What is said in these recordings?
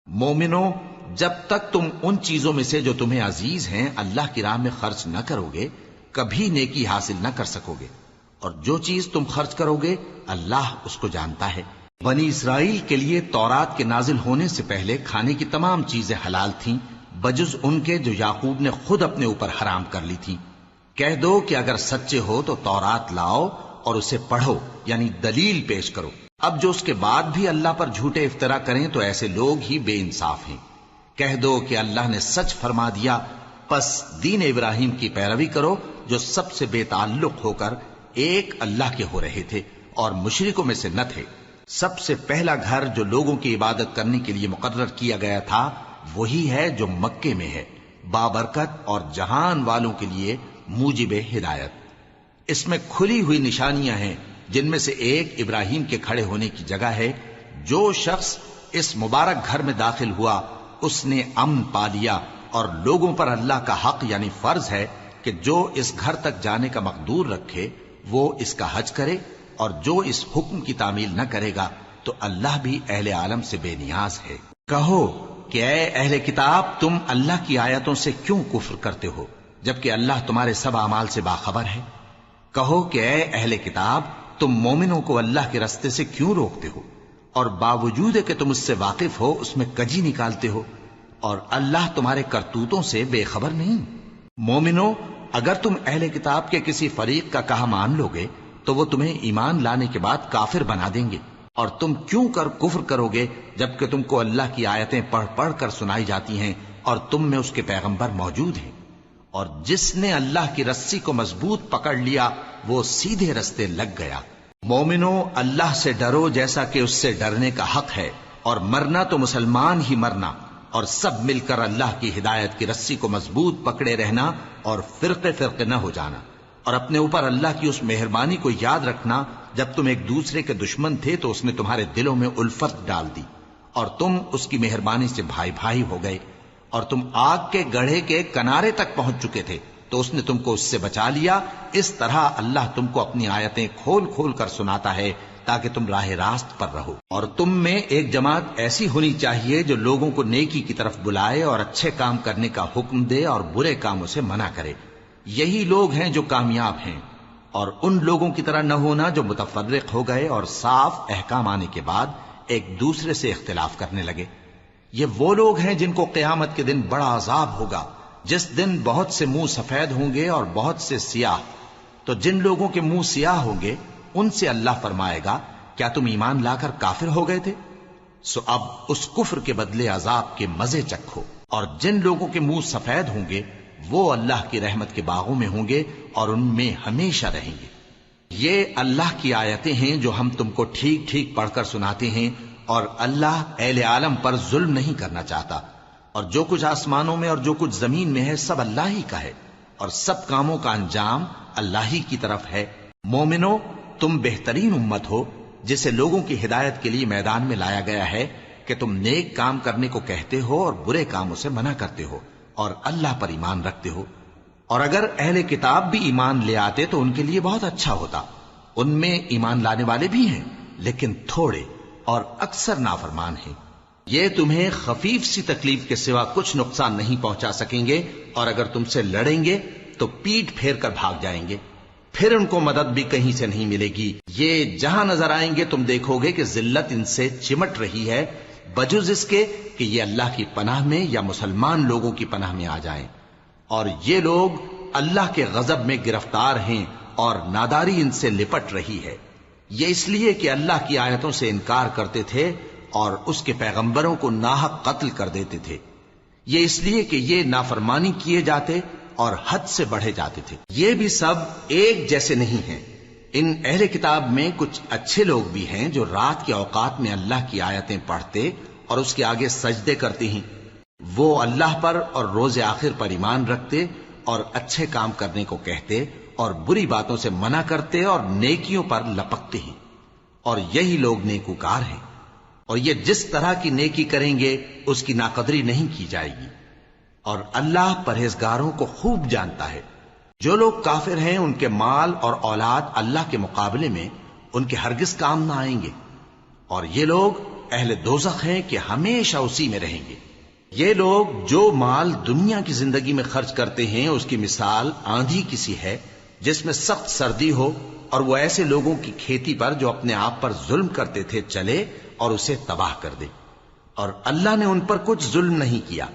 مومنو، جب تک تم ان چیزوں میں سے جو تمہیں عزیز ہیں اللہ کی راہ میں خرچ نہ کرو گے کبھی نیکی حاصل نہ کر سکو گے، اور جو چیز تم خرچ کرو گے اللہ اس کو جانتا ہے۔ بنی اسرائیل کے لیے تورات کے نازل ہونے سے پہلے کھانے کی تمام چیزیں حلال تھیں بجز ان کے جو یعقوب نے خود اپنے اوپر حرام کر لی تھی۔ کہہ دو کہ اگر سچے ہو تو تورات لاؤ اور اسے پڑھو، یعنی دلیل پیش کرو۔ اب جو اس کے بعد بھی اللہ پر جھوٹے افطرا کریں تو ایسے لوگ ہی بے انصاف ہیں۔ کہہ دو کہ اللہ نے سچ فرما دیا، پس دین ابراہیم کی پیروی کرو جو سب سے بے تعلق ہو کر ایک اللہ کے ہو رہے تھے اور مشرکوں میں سے نہ تھے۔ سب سے پہلا گھر جو لوگوں کی عبادت کرنے کے لیے مقرر کیا گیا تھا وہی ہے جو مکے میں ہے، بابرکت اور جہان والوں کے لیے موجب ہدایت۔ اس میں کھلی ہوئی نشانیاں ہیں جن میں سے ایک ابراہیم کے کھڑے ہونے کی جگہ ہے۔ جو شخص اس مبارک گھر میں داخل ہوا اس نے امن پا لیا، اور لوگوں پر اللہ کا حق یعنی فرض ہے کہ جو اس گھر تک جانے کا مقدور رکھے وہ اس کا حج کرے، اور جو اس حکم کی تعمیل نہ کرے گا تو اللہ بھی اہل عالم سے بے نیاز ہے۔ کہو کہ اے اہل کتاب، تم اللہ کی آیتوں سے کیوں کفر کرتے ہو جبکہ اللہ تمہارے سب اعمال سے باخبر ہے؟ کہو کہ اے اہل کتاب، تم مومنوں کو اللہ کے رستے سے کیوں روکتے ہو، اور باوجود کہ تم اس سے واقف ہو اس میں کجی نکالتے ہو، اور اللہ تمہارے کرتوتوں سے بے خبر نہیں؟ مومنو، اگر تم اہل کتاب کے کسی فریق کا کہا مان لو گے تو وہ تمہیں ایمان لانے کے بعد کافر بنا دیں گے، اور تم کیوں کر کفر کرو گے جبکہ تم کو اللہ کی آیتیں پڑھ پڑھ کر سنائی جاتی ہیں اور تم میں اس کے پیغمبر موجود ہیں۔ اور جس نے اللہ کی رسی کو مضبوط پکڑ لیا وہ سیدھے رستے لگ گیا۔ مومنو، اللہ سے ڈرو جیسا کہ اس سے ڈرنے کا حق ہے، اور مرنا تو مسلمان ہی مرنا، اور سب مل کر اللہ کی ہدایت کی رسی کو مضبوط پکڑے رہنا اور فرقے فرقے نہ ہو جانا، اور اپنے اوپر اللہ کی اس مہربانی کو یاد رکھنا جب تم ایک دوسرے کے دشمن تھے تو اس نے تمہارے دلوں میں الفت ڈال دی اور تم اس کی مہربانی سے بھائی بھائی ہو گئے، اور تم آگ کے گڑھے کے کنارے تک پہنچ چکے تھے تو اس نے تم کو اس سے بچا لیا۔ اس طرح اللہ تم کو اپنی آیتیں کھول کھول کر سناتا ہے تاکہ تم راہ راست پر رہو۔ اور تم میں ایک جماعت ایسی ہونی چاہیے جو لوگوں کو نیکی کی طرف بلائے اور اچھے کام کرنے کا حکم دے اور برے کاموں سے منع کرے۔ یہی لوگ ہیں جو کامیاب ہیں، اور ان لوگوں کی طرح نہ ہونا جو متفرق ہو گئے اور صاف احکام آنے کے بعد ایک دوسرے سے اختلاف کرنے لگے۔ یہ وہ لوگ ہیں جن کو قیامت کے دن بڑا عذاب ہوگا، جس دن بہت سے منہ سفید ہوں گے اور بہت سے سیاہ۔ تو جن لوگوں کے منہ سیاہ ہوں گے ان سے اللہ فرمائے گا، کیا تم ایمان لا کر کافر ہو گئے تھے؟ سو اب اس کفر کے بدلے عذاب کے مزے چکھو۔ اور جن لوگوں کے منہ سفید ہوں گے وہ اللہ کی رحمت کے باغوں میں ہوں گے اور ان میں ہمیشہ رہیں گے۔ یہ اللہ کی آیتیں ہیں جو ہم تم کو ٹھیک ٹھیک پڑھ کر سناتے ہیں، اور اللہ اہل عالم پر ظلم نہیں کرنا چاہتا، اور جو کچھ آسمانوں میں اور جو کچھ زمین میں ہے سب اللہ ہی کا ہے، اور سب کاموں کا انجام اللہ ہی کی طرف ہے۔ مومنو، تم بہترین امت ہو جسے لوگوں کی ہدایت کے لیے میدان میں لایا گیا ہے کہ تم نیک کام کرنے کو کہتے ہو اور برے کاموں سے منع کرتے ہو اور اللہ پر ایمان رکھتے ہو۔ اور اگر اہل کتاب بھی ایمان لے آتے تو ان کے لیے بہت اچھا ہوتا، ان میں ایمان لانے والے بھی ہیں لیکن تھوڑے اور اکثر نافرمان ہیں۔ یہ تمہیں خفیف سی تکلیف کے سوا کچھ نقصان نہیں پہنچا سکیں گے، اور اگر تم سے لڑیں گے تو پیٹ پھیر کر بھاگ جائیں گے، پھر ان کو مدد بھی کہیں سے نہیں ملے گی۔ یہ جہاں نظر آئیں گے تم دیکھو گے کہ ذلت ان سے چمٹ رہی ہے، بجز اس کے کہ یہ اللہ کی پناہ میں یا مسلمان لوگوں کی پناہ میں آ جائیں۔ اور یہ لوگ اللہ کے غضب میں گرفتار ہیں اور ناداری ان سے لپٹ رہی ہے۔ یہ اس لیے کہ اللہ کی آیتوں سے انکار کرتے تھے اور اس کے پیغمبروں کو ناحق قتل کر دیتے تھے۔ یہ اس لیے کہ یہ نافرمانی کیے جاتے اور حد سے بڑھے جاتے تھے۔ یہ بھی سب ایک جیسے نہیں ہیں۔ ان اہل کتاب میں کچھ اچھے لوگ بھی ہیں جو رات کے اوقات میں اللہ کی آیتیں پڑھتے اور اس کے آگے سجدے کرتے ہیں۔ وہ اللہ پر اور روز آخر پر ایمان رکھتے اور اچھے کام کرنے کو کہتے اور بری باتوں سے منع کرتے اور نیکیوں پر لپکتے ہیں، اور یہی لوگ نیکوکار ہیں۔ اور یہ جس طرح کی نیکی کریں گے اس کی ناقدری نہیں کی جائے گی، اور اللہ پرہیزگاروں کو خوب جانتا ہے۔ جو لوگ کافر ہیں ان کے مال اور اولاد اللہ کے مقابلے میں ان کے ہرگز کام نہ آئیں گے، اور یہ لوگ اہل دوزخ ہیں کہ ہمیشہ اسی میں رہیں گے۔ یہ لوگ جو مال دنیا کی زندگی میں خرچ کرتے ہیں اس کی مثال آندھی کسی ہے جس میں سخت سردی ہو اور وہ ایسے لوگوں کی کھیتی پر جو اپنے آپ پر ظلم کرتے تھے چلے اور اسے تباہ کر دے۔ اور اللہ نے ان پر کچھ ظلم نہیں کیا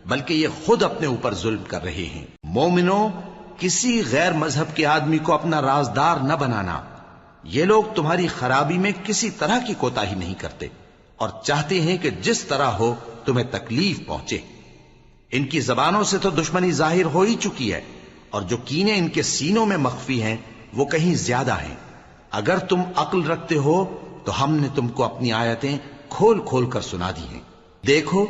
بلکہ یہ خود اپنے اوپر ظلم کر رہے ہیں۔ مومنوں، کسی غیر مذہب کے آدمی کو اپنا رازدار نہ بنانا۔ یہ لوگ تمہاری خرابی میں کسی طرح کی کوتاہی نہیں کرتے اور چاہتے ہیں کہ جس طرح ہو تمہیں تکلیف پہنچے۔ ان کی زبانوں سے تو دشمنی ظاہر ہو ہی چکی ہے اور جو کینے ان کے سینوں میں مخفی ہیں وہ کہیں زیادہ ہیں۔ اگر تم عقل رکھتے ہو تو ہم نے تم کو اپنی آیتیں کھول کھول کر سنا دی ہیں۔ دیکھو،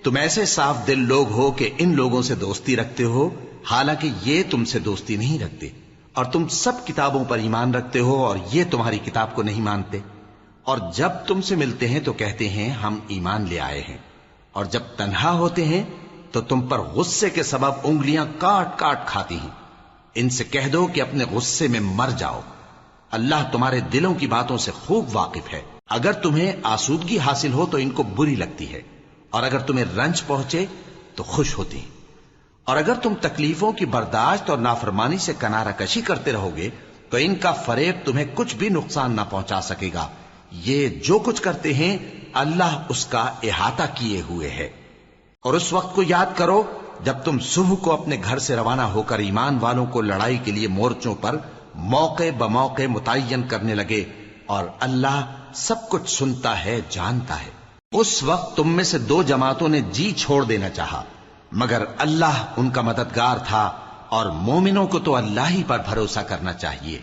تم ایسے صاف دل لوگ ہو کہ ان لوگوں سے دوستی رکھتے ہو حالانکہ یہ تم سے دوستی نہیں رکھتے، اور تم سب کتابوں پر ایمان رکھتے ہو اور یہ تمہاری کتاب کو نہیں مانتے، اور جب تم سے ملتے ہیں تو کہتے ہیں ہم ایمان لے آئے ہیں، اور جب تنہا ہوتے ہیں تو تم پر غصے کے سبب انگلیاں کاٹ کاٹ کھاتی ہیں۔ ان سے کہہ دو کہ اپنے غصے میں مر جاؤ، اللہ تمہارے دلوں کی باتوں سے خوب واقف ہے۔ اگر تمہیں آسودگی حاصل ہو تو ان کو بری لگتی ہے، اور اگر تمہیں رنج پہنچے تو خوش ہوتی ہیں، اور اگر تم تکلیفوں کی برداشت اور نافرمانی سے کنارہ کشی کرتے رہو گے تو ان کا فریب تمہیں کچھ بھی نقصان نہ پہنچا سکے گا۔ یہ جو کچھ کرتے ہیں اللہ اس کا احاطہ کیے ہوئے ہے۔ اور اس وقت کو یاد کرو جب تم صبح کو اپنے گھر سے روانہ ہو کر ایمان والوں کو لڑائی کے لیے مورچوں پر موقع بموقع متعین کرنے لگے، اور اللہ سب کچھ سنتا ہے، جانتا ہے۔ اس وقت تم میں سے دو جماعتوں نے جی چھوڑ دینا چاہا، مگر اللہ ان کا مددگار تھا، اور مومنوں کو تو اللہ ہی پر بھروسہ کرنا چاہیے۔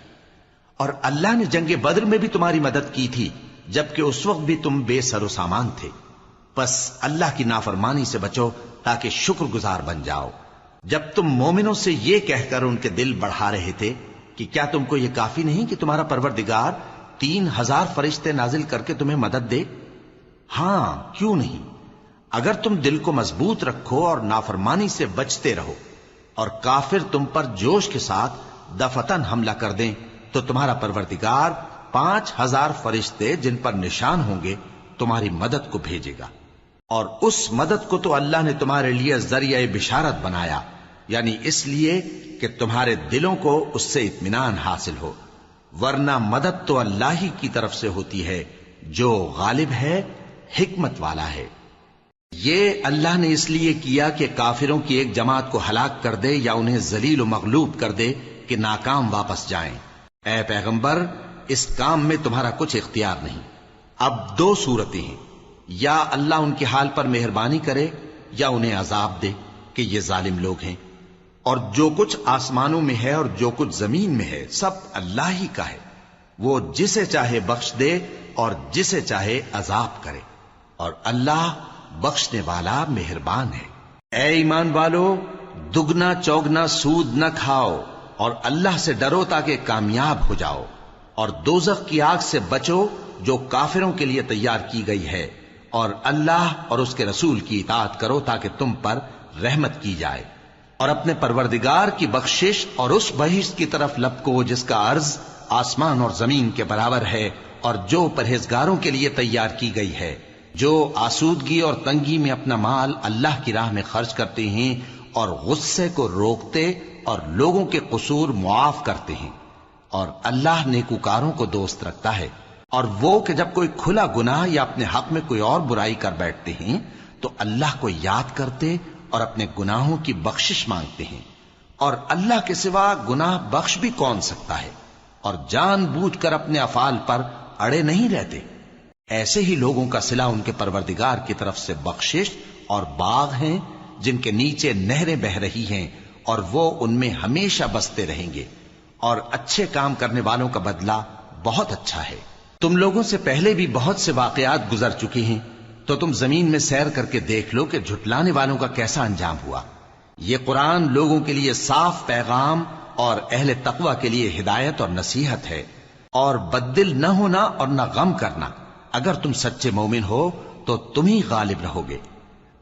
اور اللہ نے جنگ بدر میں بھی تمہاری مدد کی تھی جبکہ اس وقت بھی تم بے سر و سامان تھے۔ بس اللہ کی نافرمانی سے بچو تاکہ شکر گزار بن جاؤ۔ جب تم مومنوں سے یہ کہہ کر ان کے دل بڑھا رہے تھے کہ کیا تم کو یہ کافی نہیں کہ تمہارا پروردگار 3000 فرشتے نازل کر کے تمہیں مدد دے؟ ہاں، کیوں نہیں؟ اگر تم دل کو مضبوط رکھو اور نافرمانی سے بچتے رہو اور کافر تم پر جوش کے ساتھ دفتن حملہ کر دیں تو تمہارا پروردگار 5000 فرشتے جن پر نشان ہوں گے تمہاری مدد کو بھیجے گا، اور اس مدد کو تو اللہ نے تمہارے لیے ذریعہ بشارت بنایا، یعنی اس لیے کہ تمہارے دلوں کو اس سے اطمینان حاصل ہو، ورنہ مدد تو اللہ ہی کی طرف سے ہوتی ہے جو غالب ہے، حکمت والا ہے۔ یہ اللہ نے اس لیے کیا کہ کافروں کی ایک جماعت کو ہلاک کر دے یا انہیں ذلیل و مغلوب کر دے کہ ناکام واپس جائیں۔ اے پیغمبر، اس کام میں تمہارا کچھ اختیار نہیں۔ اب دو صورتیں ہیں، یا اللہ ان کے حال پر مہربانی کرے یا انہیں عذاب دے کہ یہ ظالم لوگ ہیں، اور جو کچھ آسمانوں میں ہے اور جو کچھ زمین میں ہے سب اللہ ہی کا ہے، وہ جسے چاہے بخش دے اور جسے چاہے عذاب کرے، اور اللہ بخشنے والا مہربان ہے۔ اے ایمان والو، دگنا چوگنا سود نہ کھاؤ اور اللہ سے ڈرو تاکہ کامیاب ہو جاؤ، اور دوزخ کی آگ سے بچو جو کافروں کے لیے تیار کی گئی ہے، اور اللہ اور اس کے رسول کی اطاعت کرو تاکہ تم پر رحمت کی جائے، اور اپنے پروردگار کی بخشش اور اس بہشت کی طرف لپکو جس کا عرض آسمان اور زمین کے برابر ہے، اور جو پرہیزگاروں کے لیے تیار کی گئی ہے، جو آسودگی اور تنگی میں اپنا مال اللہ کی راہ میں خرچ کرتے ہیں اور غصے کو روکتے اور لوگوں کے قصور معاف کرتے ہیں، اور اللہ نیکوکاروں کو دوست رکھتا ہے۔ اور وہ کہ جب کوئی کھلا گناہ یا اپنے حق میں کوئی اور برائی کر بیٹھتے ہیں تو اللہ کو یاد کرتے اور اپنے گناہوں کی بخشش مانگتے ہیں، اور اللہ کے سوا گناہ بخش بھی کون سکتا ہے، اور جان بوجھ کر اپنے افعال پر اڑے نہیں رہتے۔ ایسے ہی لوگوں کا صلہ ان کے پروردگار کی طرف سے بخشش اور باغ ہیں جن کے نیچے نہریں بہ رہی ہیں، اور وہ ان میں ہمیشہ بستے رہیں گے، اور اچھے کام کرنے والوں کا بدلہ بہت اچھا ہے۔ تم لوگوں سے پہلے بھی بہت سے واقعات گزر چکے ہیں، تو تم زمین میں سیر کر کے دیکھ لو کہ جھٹلانے والوں کا کیسا انجام ہوا۔ یہ قرآن لوگوں کے لیے صاف پیغام اور اہل تقوی کے لیے ہدایت اور نصیحت ہے، اور بددل نہ ہونا اور نہ غم کرنا۔ اگر تم سچے مومن ہو تو تم ہی غالب رہو گے۔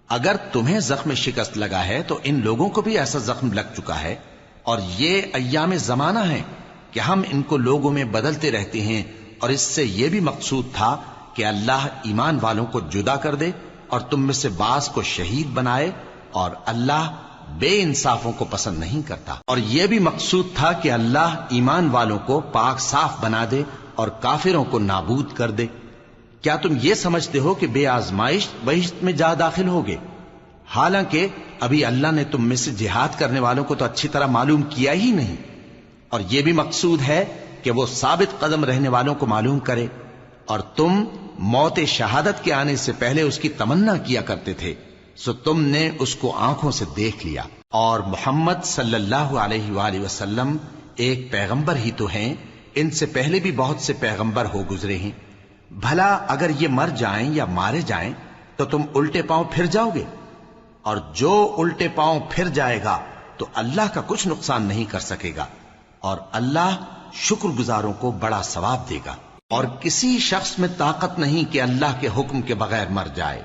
اگر تمہیں زخم شکست لگا ہے تو ان لوگوں کو بھی ایسا زخم لگ چکا ہے، اور یہ ایام زمانہ ہے کہ ہم ان کو لوگوں میں بدلتے رہتے ہیں، اور اس سے یہ بھی مقصود تھا کہ کہ اللہ ایمان والوں کو جدا کر دے اور تم میں سے بعض کو شہید بنائے، اور اللہ بے انصافوں کو پسند نہیں کرتا۔ اور یہ بھی مقصود تھا کہ اللہ ایمان والوں کو پاک صاف بنا دے اور کافروں کو نابود کر دے۔ کیا تم یہ سمجھتے ہو کہ بے آزمائش بہشت میں جا داخل ہوگے؟ حالانکہ ابھی اللہ نے تم میں سے جہاد کرنے والوں کو تو اچھی طرح معلوم کیا ہی نہیں، اور یہ بھی مقصود ہے کہ وہ ثابت قدم رہنے والوں کو معلوم کرے، اور تم موت شہادت کے آنے سے پہلے اس کی تمنا کیا کرتے تھے، سو تم نے اس کو آنکھوں سے دیکھ لیا۔ اور محمد صلی اللہ علیہ وآلہ وسلم ایک پیغمبر ہی تو ہیں، ان سے پہلے بھی بہت سے پیغمبر ہو گزرے ہیں۔ بھلا اگر یہ مر جائیں یا مارے جائیں تو تم الٹے پاؤں پھر جاؤ گے؟ اور جو الٹے پاؤں پھر جائے گا تو اللہ کا کچھ نقصان نہیں کر سکے گا، اور اللہ شکر گزاروں کو بڑا ثواب دے گا۔ اور کسی شخص میں طاقت نہیں کہ اللہ کے حکم کے بغیر مر جائے،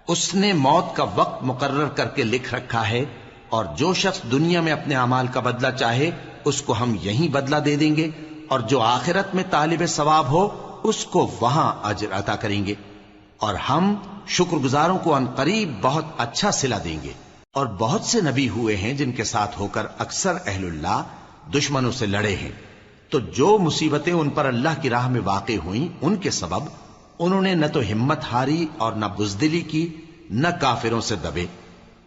اس نے موت کا وقت مقرر کر کے لکھ رکھا ہے، اور جو شخص دنیا میں اپنے اعمال کا بدلہ چاہے اس کو ہم یہیں بدلہ دے دیں گے، اور جو آخرت میں طالب ثواب ہو اس کو وہاں اجر عطا کریں گے، اور ہم شکر گزاروں کو عنقریب بہت اچھا صلہ دیں گے۔ اور بہت سے نبی ہوئے ہیں جن کے ساتھ ہو کر اکثر اہل اللہ دشمنوں سے لڑے ہیں، تو جو مصیبتیں ان پر اللہ کی راہ میں واقع ہوئیں ان کے سبب انہوں نے نہ تو ہمت ہاری اور نہ بزدلی کی، نہ کافروں سے دبے،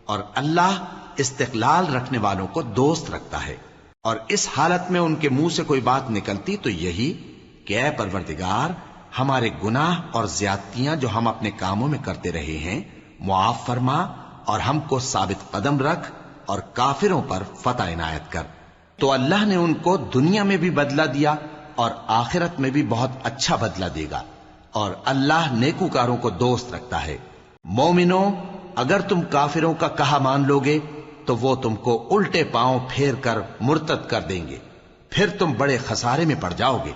اور اللہ استقلال رکھنے والوں کو دوست رکھتا ہے۔ اور اس حالت میں ان کے منہ سے کوئی بات نکلتی تو یہی کہ اے پروردگار، ہمارے گناہ اور زیادتیاں جو ہم اپنے کاموں میں کرتے رہے ہیں معاف فرما، اور ہم کو ثابت قدم رکھ، اور کافروں پر فتح عنایت کر۔ تو اللہ نے ان کو دنیا میں بھی بدلہ دیا اور آخرت میں بھی بہت اچھا بدلہ دے گا، اور اللہ نیکوکاروں کو دوست رکھتا ہے۔ مومنو، اگر تم کافروں کا کہا مان لوگے تو وہ تم کو الٹے پاؤں پھیر کر مرتد کر دیں گے، پھر تم بڑے خسارے میں پڑ جاؤ گے۔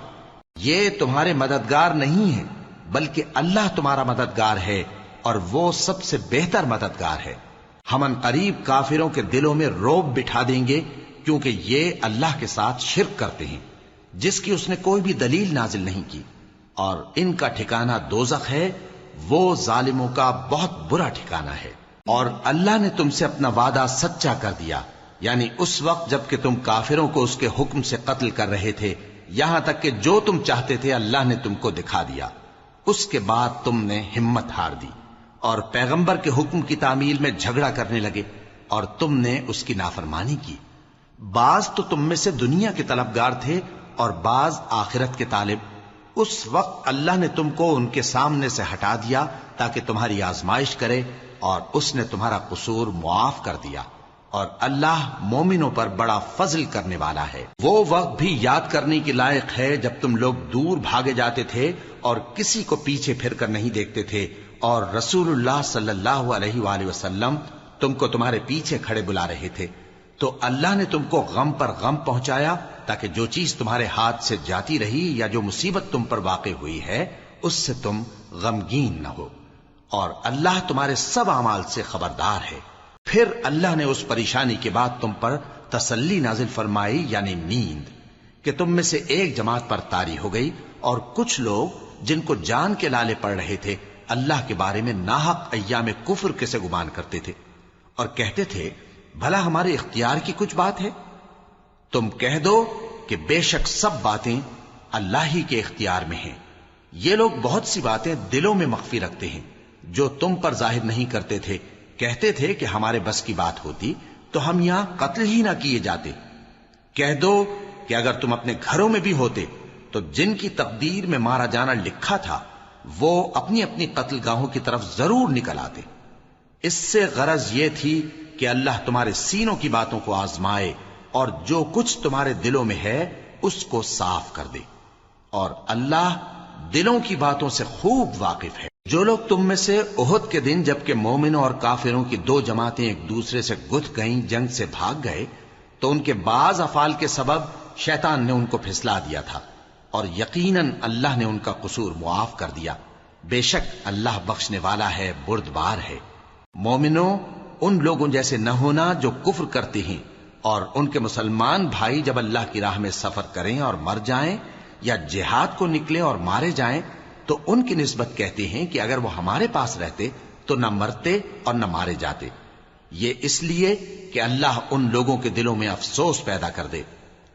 یہ تمہارے مددگار نہیں ہیں بلکہ اللہ تمہارا مددگار ہے، اور وہ سب سے بہتر مددگار ہے۔ ہم عنقریب کافروں کے دلوں میں رعب بٹھا دیں گے، کیونکہ یہ اللہ کے ساتھ شرک کرتے ہیں جس کی اس نے کوئی بھی دلیل نازل نہیں کی، اور ان کا ٹھکانہ دوزخ ہے، وہ ظالموں کا بہت برا ٹھکانہ ہے۔ اور اللہ نے تم سے اپنا وعدہ سچا کر دیا، یعنی اس وقت جب کہ تم کافروں کو اس کے حکم سے قتل کر رہے تھے، یہاں تک کہ جو تم چاہتے تھے اللہ نے تم کو دکھا دیا۔ اس کے بعد تم نے ہمت ہار دی اور پیغمبر کے حکم کی تعمیل میں جھگڑا کرنے لگے، اور تم نے اس کی نافرمانی کی۔ بعض تو تم میں سے دنیا کے طلبگار تھے اور بعض آخرت کے طالب۔ اس وقت اللہ نے تم کو ان کے سامنے سے ہٹا دیا تاکہ تمہاری آزمائش کرے، اور اس نے تمہارا قصور معاف کر دیا، اور اللہ مومنوں پر بڑا فضل کرنے والا ہے۔ وہ وقت بھی یاد کرنے کے لائق ہے جب تم لوگ دور بھاگے جاتے تھے اور کسی کو پیچھے پھر کر نہیں دیکھتے تھے، اور رسول اللہ صلی اللہ علیہ وآلہ وسلم تم کو تمہارے پیچھے کھڑے بلا رہے تھے، تو اللہ نے تم کو غم پر غم پہنچایا تاکہ جو چیز تمہارے ہاتھ سے جاتی رہی یا جو مصیبت تم پر واقع ہوئی ہے اس سے تم غمگین نہ ہو، اور اللہ تمہارے سب اعمال سے خبردار ہے۔ پھر اللہ نے اس پریشانی کے بعد تم پر تسلی نازل فرمائی، یعنی نیند، کہ تم میں سے ایک جماعت پر طاری ہو گئی، اور کچھ لوگ جن کو جان کے لالے پڑ رہے تھے اللہ کے بارے میں ناحق ایام کفر کے سے گمان کرتے تھے، اور کہتے تھے بھلا ہمارے اختیار کی کچھ بات ہے؟ تم کہہ دو کہ بے شک سب باتیں اللہ ہی کے اختیار میں ہیں۔ یہ لوگ بہت سی باتیں دلوں میں مخفی رکھتے ہیں جو تم پر ظاہر نہیں کرتے تھے۔ کہتے تھے کہ ہمارے بس کی بات ہوتی تو ہم یہاں قتل ہی نہ کیے جاتے۔ کہہ دو کہ اگر تم اپنے گھروں میں بھی ہوتے تو جن کی تقدیر میں مارا جانا لکھا تھا وہ اپنی اپنی قتل گاہوں کی طرف ضرور نکل آتے۔ اس سے غرض یہ تھی کہ اللہ تمہارے سینوں کی باتوں کو آزمائے اور جو کچھ تمہارے دلوں میں ہے اس کو صاف کر دے، اور اللہ دلوں کی باتوں سے خوب واقف ہے۔ جو لوگ تم میں سے احد کے دن جبکہ مومنوں اور کافروں کی دو جماعتیں ایک دوسرے سے گتھ گئیں جنگ سے بھاگ گئے تو ان کے بعض افعال کے سبب شیطان نے ان کو پھسلا دیا تھا، اور یقیناً اللہ نے ان کا قصور معاف کر دیا۔ بے شک اللہ بخشنے والا ہے، بردبار ہے۔ مومنوں، ان لوگوں جیسے نہ ہونا جو کفر کرتے ہیں، اور ان کے مسلمان بھائی جب اللہ کی راہ میں سفر کریں اور مر جائیں یا جہاد کو نکلے اور مارے جائیں تو ان کی نسبت کہتے ہیں کہ اگر وہ ہمارے پاس رہتے تو نہ مرتے اور نہ مارے جاتے، یہ اس لیے کہ اللہ ان لوگوں کے دلوں میں افسوس پیدا کر دے،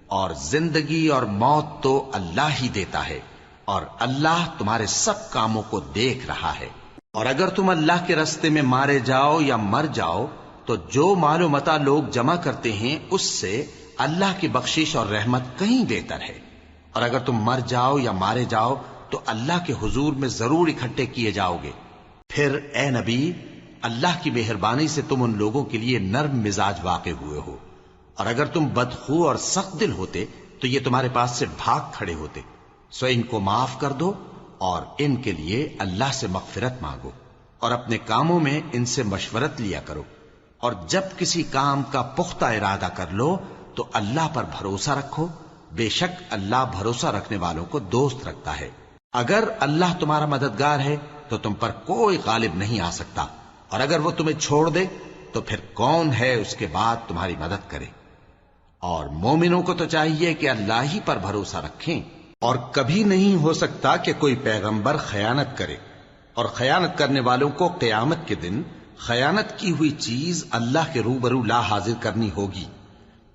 اور زندگی اور موت تو اللہ ہی دیتا ہے، اور اللہ تمہارے سب کاموں کو دیکھ رہا ہے۔ اور اگر تم اللہ کے راستے میں مارے جاؤ یا مر جاؤ تو جو مال و متاع لوگ جمع کرتے ہیں اس سے اللہ کی بخشش اور رحمت کہیں بہتر ہے، اور اگر تم مر جاؤ یا مارے جاؤ تو اللہ کے حضور میں ضرور اکٹھے کیے جاؤ گے۔ پھر اے نبی، اللہ کی مہربانی سے تم ان لوگوں کے لیے نرم مزاج واقع ہوئے ہو، اور اگر تم بدخو اور سخت دل ہوتے تو یہ تمہارے پاس سے بھاگ کھڑے ہوتے، سو ان کو معاف کر دو اور ان کے لیے اللہ سے مغفرت مانگو، اور اپنے کاموں میں ان سے مشورت لیا کرو، اور جب کسی کام کا پختہ ارادہ کر لو تو اللہ پر بھروسہ رکھو، بے شک اللہ بھروسہ رکھنے والوں کو دوست رکھتا ہے۔ اگر اللہ تمہارا مددگار ہے تو تم پر کوئی غالب نہیں آ سکتا، اور اگر وہ تمہیں چھوڑ دے تو پھر کون ہے اس کے بعد تمہاری مدد کرے۔ اور مومنوں کو تو چاہیے کہ اللہ ہی پر بھروسہ رکھیں، اور کبھی نہیں ہو سکتا کہ کوئی پیغمبر خیانت کرے، اور خیانت کرنے والوں کو قیامت کے دن خیانت کی ہوئی چیز اللہ کے روبرو لا حاضر کرنی ہوگی،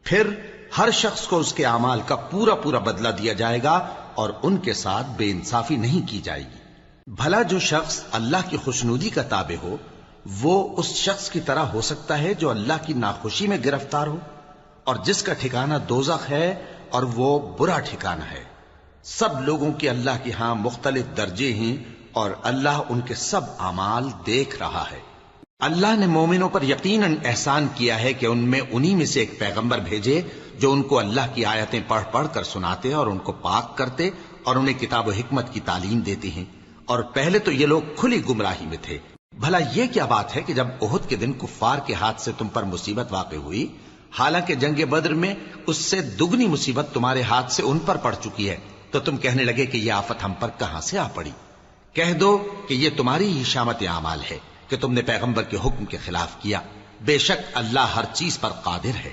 پھر ہر شخص کو اس کے اعمال کا پورا پورا بدلہ دیا جائے گا، اور ان کے ساتھ بے انصافی نہیں کی جائے گی۔ بھلا جو شخص اللہ کی خوشنودی کا تابع ہو وہ اس شخص کی طرح ہو سکتا ہے جو اللہ کی ناخوشی میں گرفتار ہو، اور جس کا ٹھکانہ دوزخ ہے اور وہ برا ٹھکانہ ہے۔ سب لوگوں کے اللہ کے ہاں مختلف درجے ہیں، اور اللہ ان کے سب اعمال دیکھ رہا ہے۔ اللہ نے مومنوں پر یقیناً احسان کیا ہے کہ ان میں انہی میں سے ایک پیغمبر بھیجے جو ان کو اللہ کی آیتیں پڑھ پڑھ کر سناتے اور ان کو پاک کرتے اور انہیں کتاب و حکمت کی تعلیم دیتے ہیں، اور پہلے تو یہ لوگ کھلی گمراہی میں تھے۔ بھلا یہ کیا بات ہے کہ جب احد کے دن کفار کے ہاتھ سے تم پر مصیبت واقع ہوئی، حالانکہ جنگ بدر میں اس سے دگنی مصیبت تمہارے ہاتھ سے ان پر پڑ چکی ہے، تو تم کہنے لگے کہ یہ آفت ہم پر کہاں سے آ پڑی؟ کہہ دو کہ یہ تمہاری ہی شامت اعمال ہے کہ تم نے پیغمبر کے حکم کے خلاف کیا، بے شک اللہ ہر چیز پر قادر ہے۔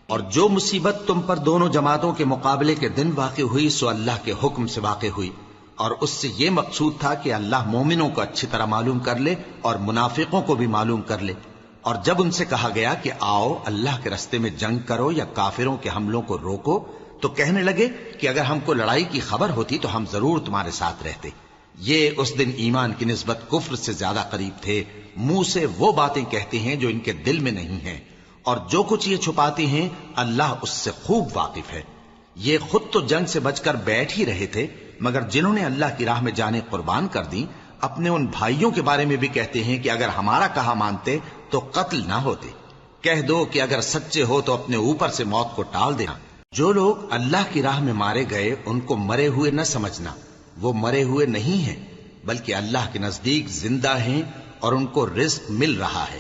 اور جو مصیبت تم پر دونوں جماعتوں کے مقابلے کے دن واقع ہوئی سو اللہ کے حکم سے واقع ہوئی، اور اس سے یہ مقصود تھا کہ اللہ مومنوں کو اچھی طرح معلوم کر لے اور منافقوں کو بھی معلوم کر لے۔ اور جب ان سے کہا گیا کہ آؤ اللہ کے راستے میں جنگ کرو یا کافروں کے حملوں کو روکو، تو کہنے لگے کہ اگر ہم کو لڑائی کی خبر ہوتی تو ہم ضرور تمہارے ساتھ رہتے۔ یہ اس دن ایمان کی نسبت کفر سے زیادہ قریب تھے، منہ سے وہ باتیں کہتے ہیں جو ان کے دل میں نہیں ہیں، اور جو کچھ یہ چھپاتے ہیں اللہ اس سے خوب واقف ہے۔ یہ خود تو جنگ سے بچ کر بیٹھ ہی رہے تھے، مگر جنہوں نے اللہ کی راہ میں جانیں قربان کر دیں اپنے ان بھائیوں کے بارے میں بھی کہتے ہیں کہ اگر ہمارا کہا مانتے تو قتل نہ ہوتے۔ کہہ دو کہ اگر سچے ہو تو اپنے اوپر سے موت کو ٹال دینا۔ جو لوگ اللہ کی راہ میں مارے گئے ان کو مرے ہوئے نہ سمجھنا، وہ مرے ہوئے نہیں ہیں بلکہ اللہ کے نزدیک زندہ ہیں اور ان کو رزق مل رہا ہے۔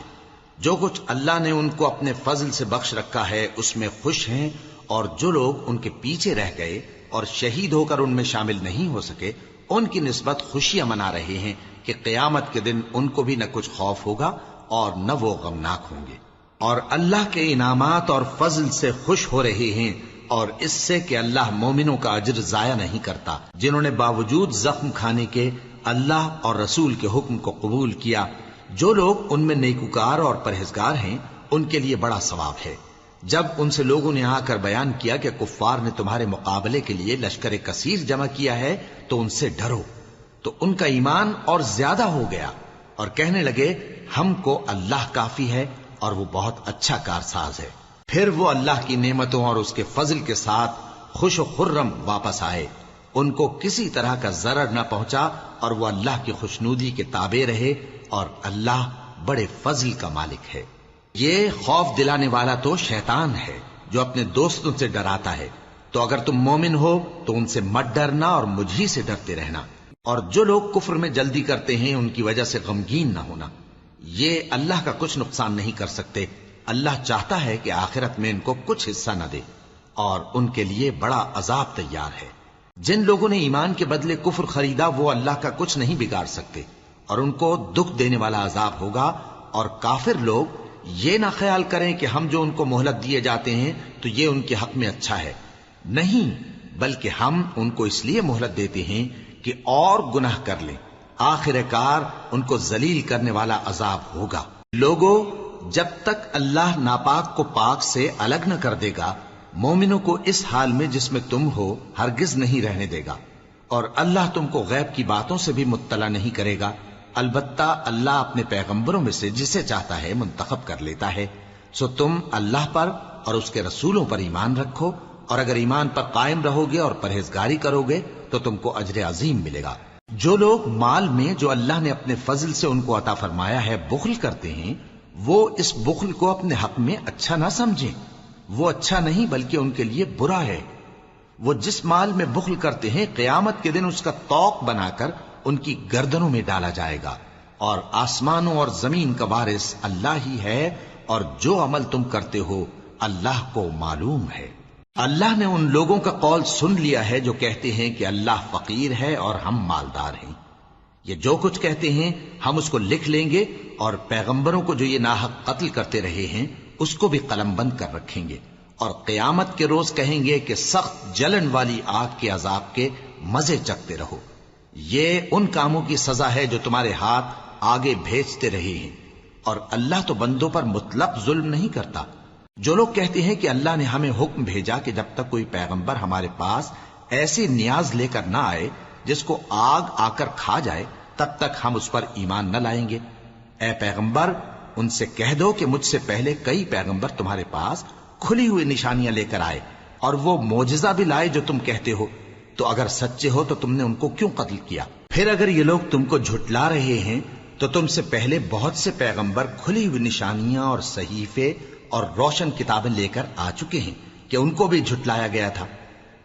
جو کچھ اللہ نے ان کو اپنے فضل سے بخش رکھا ہے اس میں خوش ہیں، اور جو لوگ ان کے پیچھے رہ گئے اور شہید ہو کر ان میں شامل نہیں ہو سکے ان کی نسبت خوشیاں منا رہے ہیں کہ قیامت کے دن ان کو بھی نہ کچھ خوف ہوگا اور نہ وہ غمناک ہوں گے، اور اللہ کے انعامات اور فضل سے خوش ہو رہے ہیں، اور اس سے کہ اللہ مومنوں کا اجر ضائع نہیں کرتا جنہوں نے باوجود زخم کھانے کے اللہ اور رسول کے حکم کو قبول کیا۔ جو لوگ ان میں نیکوکار اور پرہیزگار ہیں ان کے لیے بڑا ثواب ہے۔ جب ان سے لوگوں نے آ کر بیان کیا کہ کفار نے تمہارے مقابلے کے لیے لشکر کثیر جمع کیا ہے تو ان سے ڈرو، تو ان کا ایمان اور زیادہ ہو گیا، اور کہنے لگے ہم کو اللہ کافی ہے اور وہ بہت اچھا کارساز ہے۔ پھر وہ اللہ کی نعمتوں اور اس کے فضل کے ساتھ خوش و خرم واپس آئے، ان کو کسی طرح کا ضرر نہ پہنچا، اور وہ اللہ کی خوشنودی کے تابع رہے، اور اللہ بڑے فضل کا مالک ہے۔ یہ خوف دلانے والا تو شیطان ہے جو اپنے دوستوں سے ڈراتا ہے، تو اگر تم مومن ہو تو ان سے مت ڈرنا اور مجھ ہی سے ڈرتے رہنا، اور جو لوگ کفر میں جلدی کرتے ہیں ان کی وجہ سے غمگین نہ ہونا، یہ اللہ کا کچھ نقصان نہیں کر سکتے۔ اللہ چاہتا ہے کہ آخرت میں ان کو کچھ حصہ نہ دے، اور ان کے لیے بڑا عذاب تیار ہے۔ جن لوگوں نے ایمان کے بدلے کفر خریدا وہ اللہ کا کچھ نہیں بگاڑ سکتے، اور ان کو دکھ دینے والا عذاب ہوگا۔ اور کافر لوگ یہ نہ خیال کریں کہ ہم جو ان کو مہلت دیے جاتے ہیں تو یہ ان کے حق میں اچھا ہے، نہیں، بلکہ ہم ان کو اس لیے مہلت دیتے ہیں کہ اور گناہ کر لیں، آخر کار ان کو ذلیل کرنے والا عذاب ہوگا۔ لوگوں، جب تک اللہ ناپاک کو پاک سے الگ نہ کر دے گا، مومنوں کو اس حال میں جس میں تم ہو ہرگز نہیں رہنے دے گا، اور اللہ تم کو غیب کی باتوں سے بھی مطلع نہیں کرے گا۔ البتہ اللہ اپنے پیغمبروں میں سے جسے چاہتا ہے منتخب کر لیتا ہے۔ سو تم اللہ پر اور اس کے رسولوں پر ایمان رکھو، اور اگر ایمان پر قائم رہو گے اور پرہیزگاری کرو گے تو تم کو اجر عظیم ملے گا۔ جو لوگ مال میں جو اللہ نے اپنے فضل سے ان کو عطا فرمایا ہے بخل کرتے ہیں، وہ اس بخل کو اپنے حق میں اچھا نہ سمجھیں، وہ اچھا نہیں بلکہ ان کے لیے برا ہے۔ وہ جس مال میں بخل کرتے ہیں قیامت کے دن اس کا طوق بنا کر ان کی گردنوں میں ڈالا جائے گا، اور آسمانوں اور زمین کا وارث اللہ ہی ہے، اور جو عمل تم کرتے ہو اللہ کو معلوم ہے۔ اللہ نے ان لوگوں کا قول سن لیا ہے جو کہتے ہیں کہ اللہ فقیر ہے اور ہم مالدار ہیں۔ یہ جو کچھ کہتے ہیں ہم اس کو لکھ لیں گے، اور پیغمبروں کو جو یہ ناحق قتل کرتے رہے ہیں اس کو بھی قلم بند کر رکھیں گے، اور قیامت کے روز کہیں گے کہ سخت جلن والی آگ کے عذاب کے مزے چکھتے رہو۔ یہ ان کاموں کی سزا ہے جو تمہارے ہاتھ آگے بھیجتے رہے ہیں، اور اللہ تو بندوں پر مطلق ظلم نہیں کرتا۔ جو لوگ کہتے ہیں کہ اللہ نے ہمیں حکم بھیجا کہ جب تک کوئی پیغمبر ہمارے پاس ایسی نیاز لے کر نہ آئے جس کو آگ آ کر کھا جائے تب تک ہم اس پر ایمان نہ لائیں گے، اے پیغمبر ان سے کہہ دو کہ مجھ سے پہلے کئی پیغمبر تمہارے پاس کھلی ہوئی نشانیاں لے کر آئے، اور وہ معجزہ بھی لائے جو تم کہتے ہو، تو اگر سچے ہو تو تم نے ان کو کیوں قتل کیا؟ پھر اگر یہ لوگ تم کو جھٹلا رہے ہیں تو تم سے پہلے بہت سے پیغمبر کھلی ہوئی نشانیاں اور صحیفے اور روشن کتابیں لے کر آ چکے ہیں کہ ان کو بھی جھٹلایا گیا تھا۔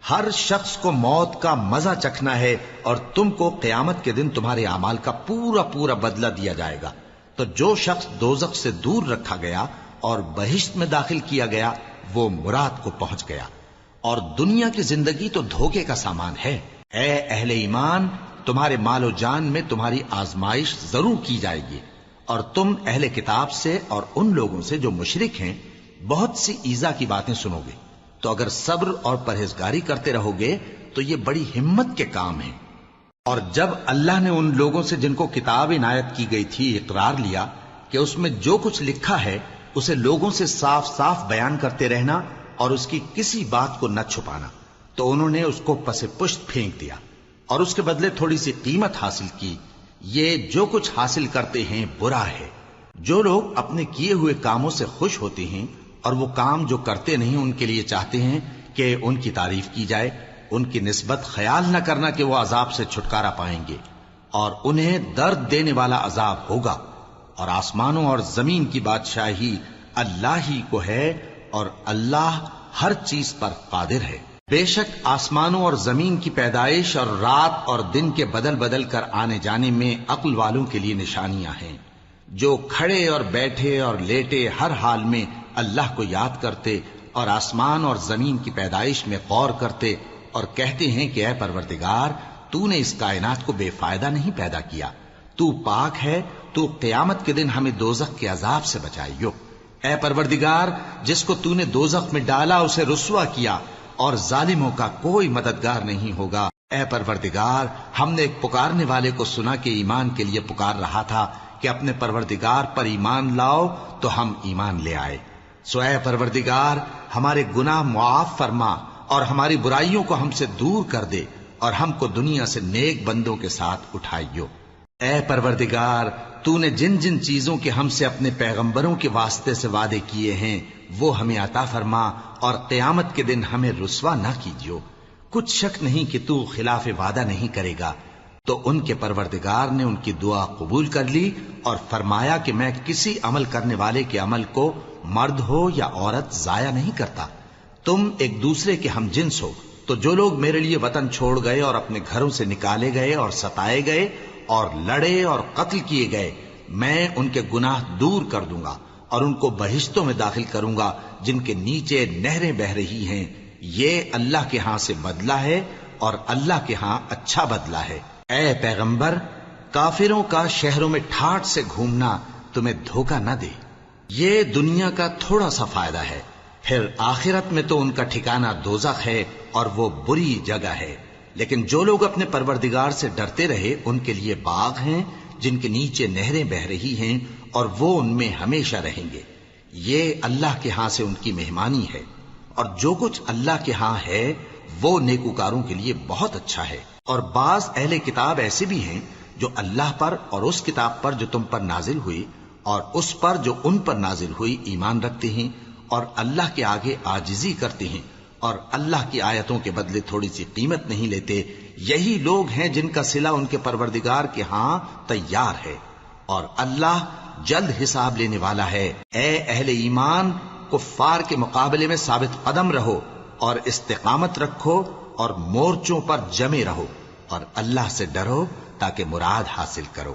ہر شخص کو موت کا مزہ چکھنا ہے، اور تم کو قیامت کے دن تمہارے اعمال کا پورا پورا بدلہ دیا جائے گا۔ تو جو شخص دوزخ سے دور رکھا گیا اور بہشت میں داخل کیا گیا وہ مراد کو پہنچ گیا، اور دنیا کی زندگی تو دھوکے کا سامان ہے۔ اے اہل ایمان، تمہارے مال و جان میں تمہاری آزمائش ضرور کی جائے گی، اور تم اہل کتاب سے اور ان لوگوں سے جو مشرک ہیں بہت سی ایذا کی باتیں سنو گے، تو اگر صبر اور پرہیزگاری کرتے رہو گے تو یہ بڑی ہمت کے کام ہیں۔ اور جب اللہ نے ان لوگوں سے جن کو کتاب عنایت کی گئی تھی اقرار لیا کہ اس میں جو کچھ لکھا ہے اسے لوگوں سے صاف صاف بیان کرتے رہنا اور اس کی کسی بات کو نہ چھپانا، تو انہوں نے اس کو پس پشت پھینک دیا اور اس کے بدلے تھوڑی سی قیمت حاصل کی۔ یہ جو کچھ حاصل کرتے ہیں برا ہے۔ جو لوگ اپنے کیے ہوئے کاموں سے خوش ہوتے ہیں اور وہ کام جو کرتے نہیں ان کے لیے چاہتے ہیں کہ ان کی تعریف کی جائے، ان کی نسبت خیال نہ کرنا کہ وہ عذاب سے چھٹکارا پائیں گے، اور انہیں درد دینے والا عذاب ہوگا۔ اور آسمانوں اور زمین کی بادشاہی اللہ ہی کو ہے، اور اللہ ہر چیز پر قادر ہے۔ بے شک آسمانوں اور زمین کی پیدائش اور رات اور دن کے بدل بدل کر آنے جانے میں عقل والوں کے لیے نشانیاں ہیں، جو کھڑے اور بیٹھے اور لیٹے ہر حال میں اللہ کو یاد کرتے اور آسمان اور زمین کی پیدائش میں غور کرتے اور کہتے ہیں کہ اے پروردگار، تو نے اس کائنات کو بے فائدہ نہیں پیدا کیا، تو پاک ہے، تو قیامت کے دن ہمیں دوزخ کے عذاب سے بچائیو۔ اے پروردگار، جس کو تو نے دوزخ میں ڈالا اسے رسوا کیا، اور ظالموں کا کوئی مددگار نہیں ہوگا۔ اے پروردگار، ہم نے ایک پکارنے والے کو سنا کہ ایمان کے لیے پکار رہا تھا کہ اپنے پروردگار پر ایمان لاؤ، تو ہم ایمان لے آئے۔ سو اے پروردگار، ہمارے گناہ معاف فرما اور ہماری برائیوں کو ہم سے دور کر دے، اور ہم کو دنیا سے نیک بندوں کے ساتھ اٹھائیو۔ اے پروردگار، تو نے جن جن چیزوں کے ہم سے اپنے پیغمبروں کے واسطے سے وعدے کیے ہیں وہ ہمیں عطا فرما، اور قیامت کے دن ہمیں رسوا نہ کیجیو۔ کچھ شک نہیں کہ تو خلاف وعدہ نہیں کرے گا۔ تو ان کے پروردگار نے ان کی دعا قبول کر لی اور فرمایا کہ میں کسی عمل کرنے والے کے عمل کو مرد ہو یا عورت ضائع نہیں کرتا۔ تم ایک دوسرے کے ہم جنس ہو، تو جو لوگ میرے لیے وطن چھوڑ گئے اور اپنے گھروں سے نکالے گئے اور ستائے گئے اور لڑے اور قتل کیے گئے، میں ان کے گناہ دور کر دوں گا اور ان کو بہشتوں میں داخل کروں گا جن کے نیچے نہریں بہ رہی ہیں۔ یہ اللہ کے ہاں سے بدلہ ہے، اور اللہ کے ہاں اچھا بدلہ ہے۔ اے پیغمبر، کافروں کا شہروں میں ٹھاٹھ سے گھومنا تمہیں دھوکہ نہ دے۔ یہ دنیا کا تھوڑا سا فائدہ ہے، پھر آخرت میں تو ان کا ٹھکانہ دوزخ ہے، اور وہ بری جگہ ہے۔ لیکن جو لوگ اپنے پروردگار سے ڈرتے رہے ان کے لیے باغ ہیں جن کے نیچے نہریں بہ رہی ہیں اور وہ ان میں ہمیشہ رہیں گے. یہ اللہ کے ہاں سے ان کی مہمانی ہے، اور جو کچھ اللہ کے ہاں ہے وہ نیکوکاروں کے لیے بہت اچھا ہے. اور بعض اہل کتاب ایسے بھی ہیں جو اللہ پر اور اس کتاب پر جو تم پر نازل ہوئی اور اس پر جو ان پر نازل ہوئی ایمان رکھتے ہیں اور اللہ کے آگے عاجزی کرتے ہیں اور اللہ کی آیتوں کے بدلے تھوڑی سی قیمت نہیں لیتے. یہی لوگ ہیں جن کا صلہ ان کے پروردگار کے ہاں تیار ہے، اور اللہ جلد حساب لینے والا ہے. اے اہل ایمان، کفار کے مقابلے میں ثابت قدم رہو اور استقامت رکھو اور مورچوں پر جمے رہو، اور اللہ سے ڈرو تاکہ مراد حاصل کرو.